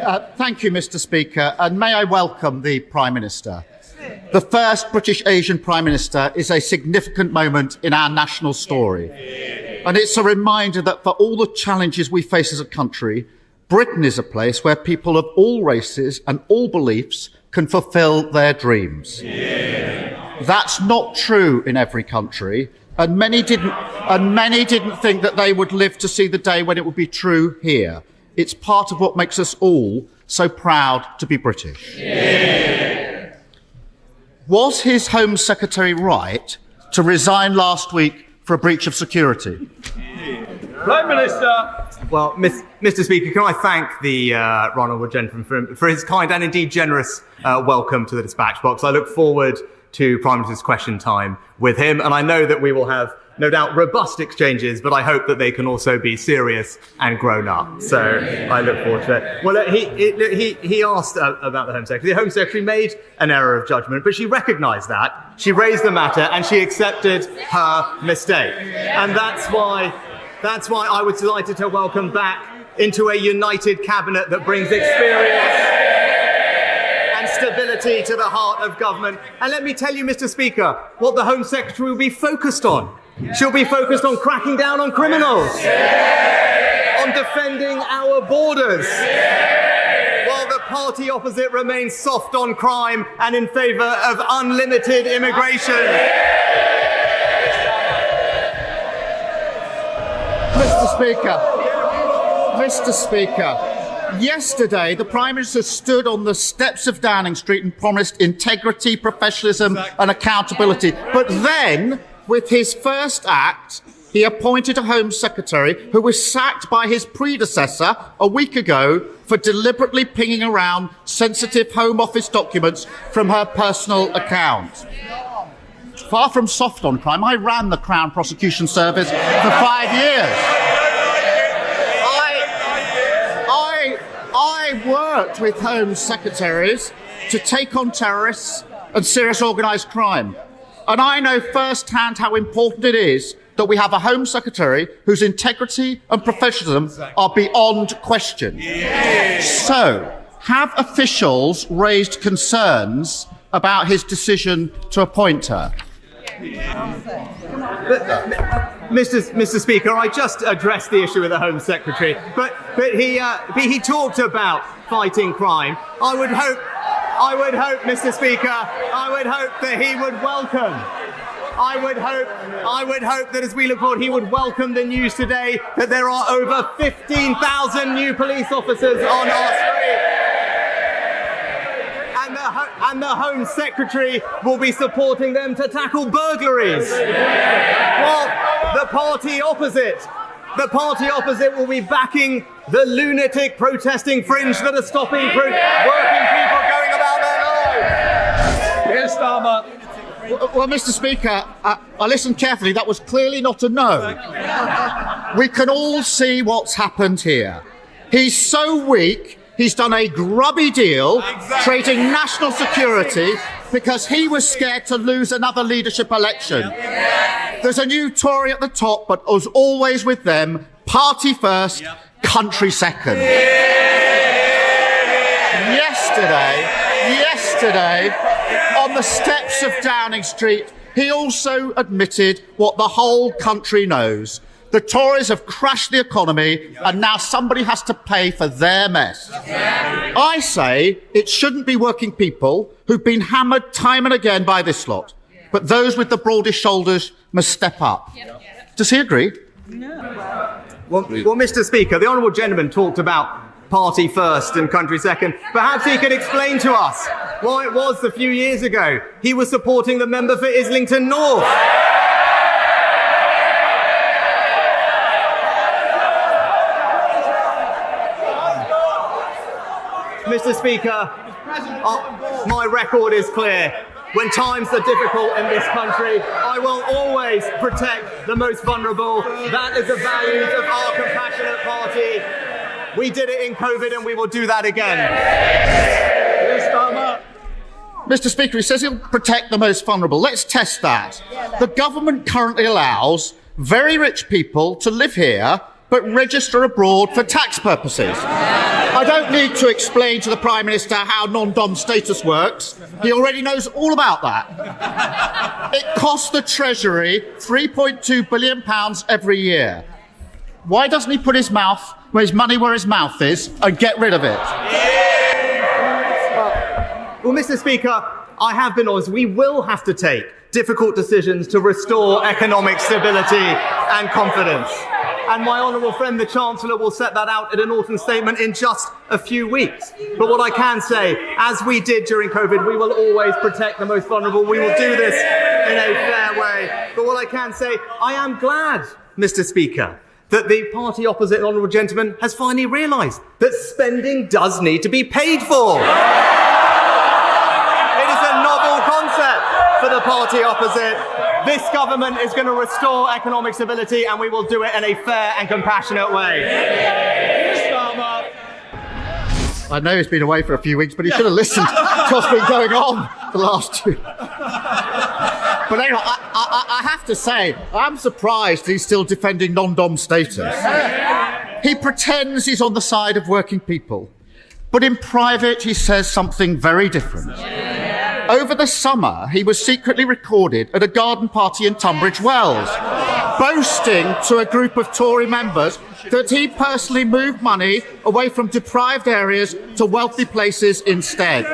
Thank you, Mr. Speaker, and may I welcome the Prime Minister. The first British Asian Prime Minister is a significant moment in our national story. And it's a reminder that for all the challenges we face as a country, Britain is a place where people of all races and all beliefs can fulfil their dreams. That's not true in every country, and many didn't think that they would live to see the day when it would be true here. It's part of what makes us all so proud to be British. Was his Home Secretary right to resign last week for a breach of security? Prime Minister. Well, Mr. Speaker, can I thank the honourable gentleman for his kind and indeed generous welcome to the dispatch box. I look forward to Prime Minister's question time with him, and I know that we will have, no doubt, robust exchanges, but I hope that they can also be serious and grown up. So I look forward to it. Well, he asked about the Home Secretary. The Home Secretary made an error of judgment, but she recognised that. She raised the matter and she accepted her mistake. And that's why I was delighted to welcome back into a united cabinet that brings experience and stability to the heart of government. And let me tell you, Mr. Speaker, what the Home Secretary will be focused on. She'll be focused on cracking down on criminals, on defending our borders, while the party opposite remains soft on crime and in favour of unlimited immigration. Mr. Speaker, yesterday the Prime Minister stood on the steps of Downing Street and promised integrity, professionalism and accountability. But then, with his first act, he appointed a Home Secretary who was sacked by his predecessor a week ago for deliberately pinging around sensitive Home Office documents from her personal account. Far from soft on crime, I ran the Crown Prosecution Service for 5 years. I worked with Home Secretaries to take on terrorists and serious organised crime. And I know firsthand how important it is that we have a Home Secretary whose integrity and professionalism are beyond question. So, have officials raised concerns about his decision to appoint her? Mr. Speaker, I just addressed the issue with the Home Secretary, but he talked about fighting crime. I would hope, Mr. Speaker, that he would welcome. I would hope that as we look forward, he would welcome the news today that there are over 15,000 new police officers on our street. And the Home Secretary will be supporting them to tackle burglaries. Well, the party opposite will be backing the lunatic protesting fringe that are stopping working people going about their lives. Keir Starmer. Well, Mr. Speaker, I listened carefully. That was clearly not a no. We can all see what's happened here. He's so weak, he's done a grubby deal, trading national security because he was scared to lose another leadership election. There's a new Tory at the top, but as always with them, party first, country second. Yesterday, on the steps of Downing Street, he also admitted what the whole country knows. The Tories have crashed the economy, and now somebody has to pay for their mess. I say it shouldn't be working people who've been hammered time and again by this lot, but those with the broadest shoulders must step up. Does he agree? Well, Mr. Speaker, the honourable gentleman talked about party first and country second. Perhaps he could explain to us why it was a few years ago he was supporting the member for Islington North. Mr. Speaker, my record is clear. When times are difficult in this country, I will always protect the most vulnerable. That is the values of our compassionate party. We did it in COVID and we will do that again. Mr. Speaker, he says he'll protect the most vulnerable. Let's test that. The government currently allows very rich people to live here but register abroad for tax purposes. I don't need to explain to the Prime Minister how non-dom status works. He already knows all about that. It costs the Treasury £3.2 billion every year. Why doesn't he put his money where his mouth is and get rid of it? Well, Mr. Speaker, I have been honest. We will have to take difficult decisions to restore economic stability and confidence. And my honourable friend, the Chancellor, will set that out in an autumn statement in just a few weeks. But what I can say, as we did during COVID, we will always protect the most vulnerable. We will do this in a fair way. But what I can say, I am glad, Mr. Speaker, that the party opposite, the honourable gentleman, has finally realised that spending does need to be paid for. It is a novel concept for the party opposite. This government is going to restore economic stability, and we will do it in a fair and compassionate way. I know he's been away for a few weeks, but he should have listened to what's been going on the last two. But anyway, I have to say, I'm surprised he's still defending non-dom status. He pretends he's on the side of working people, but in private he says something very different. Over the summer, he was secretly recorded at a garden party in Tunbridge Wells, boasting to a group of Tory members that he personally moved money away from deprived areas to wealthy places instead.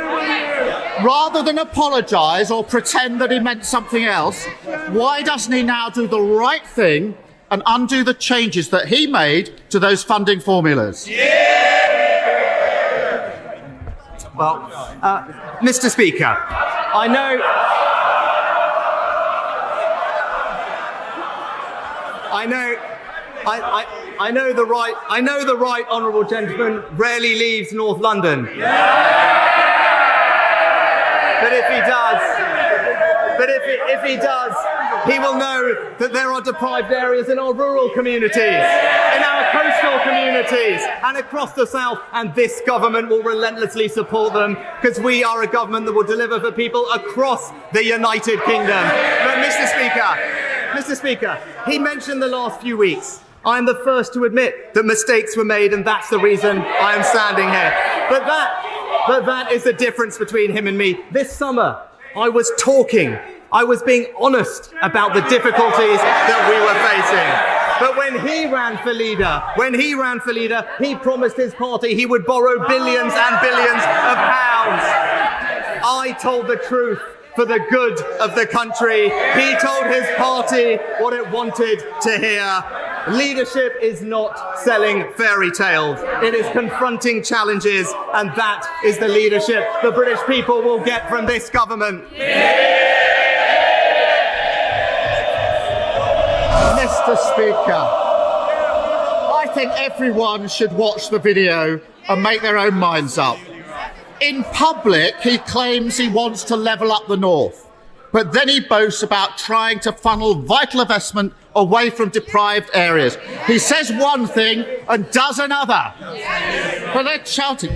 Rather than apologise or pretend that he meant something else, why doesn't he now do the right thing and undo the changes that he made to those funding formulas? Well, Mr. Speaker, I know the right honourable gentleman rarely leaves North London. But if he does, he will know that there are deprived areas in our rural communities, in our coastal communities, and across the south, and this government will relentlessly support them, because we are a government that will deliver for people across the United Kingdom. But Mr. Speaker, he mentioned the last few weeks. I am the first to admit that mistakes were made, and that's the reason I am standing here. But that is the difference between him and me. This summer, I was being honest about the difficulties that we were facing. But when he ran for leader, he promised his party he would borrow billions and billions of pounds. I told the truth for the good of the country. He told his party what it wanted to hear. Leadership is not selling fairy tales. It is confronting challenges, and that is the leadership the British people will get from this government. Mr. Speaker, I think everyone should watch the video and make their own minds up. In public, he claims he wants to level up the north, but then he boasts about trying to funnel vital investment away from deprived areas. He says one thing and does another. But they're shouting.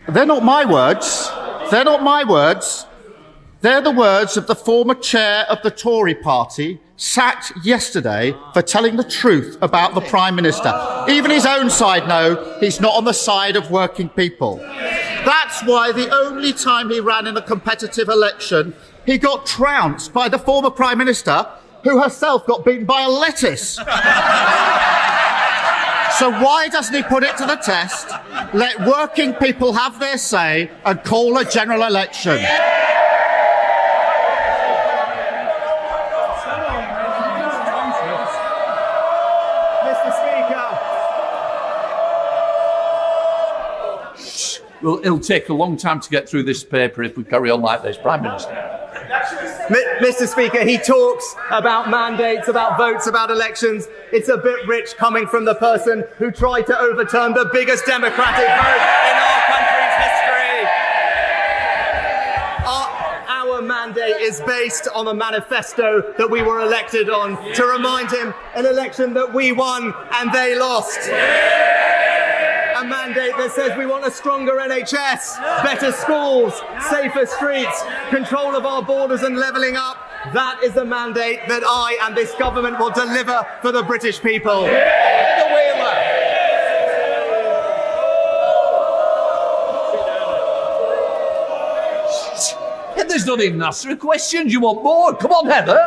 They're not my words. They're not my words. They're the words of the former chair of the Tory party, sacked yesterday for telling the truth about the Prime Minister. Even his own side know he's not on the side of working people. That's why the only time he ran in a competitive election, he got trounced by the former Prime Minister, who herself got beaten by a lettuce. So why doesn't he put it to the test, let working people have their say, and call a general election? Well, it'll take a long time to get through this paper if we carry on like this, Prime Minister. Mr. Speaker, he talks about mandates, about votes, about elections. It's a bit rich coming from the person who tried to overturn the biggest democratic vote in our country's history. Our mandate is based on a manifesto that we were elected on, to remind him an election that we won and they lost. A mandate that says we want a stronger NHS, better schools, safer streets, control of our borders and levelling up. That is the mandate that I and this government will deliver for the British people. Heather's not even asked her a question. You want more? Come on, Heather.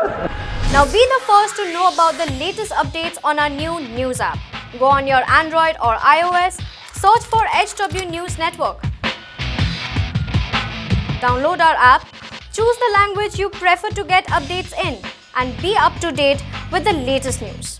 Now be the first to know about the latest updates on our new news app. Go on your Android or iOS, search for HW News Network. Download our app, choose the language you prefer to get updates in, and be up to date with the latest news.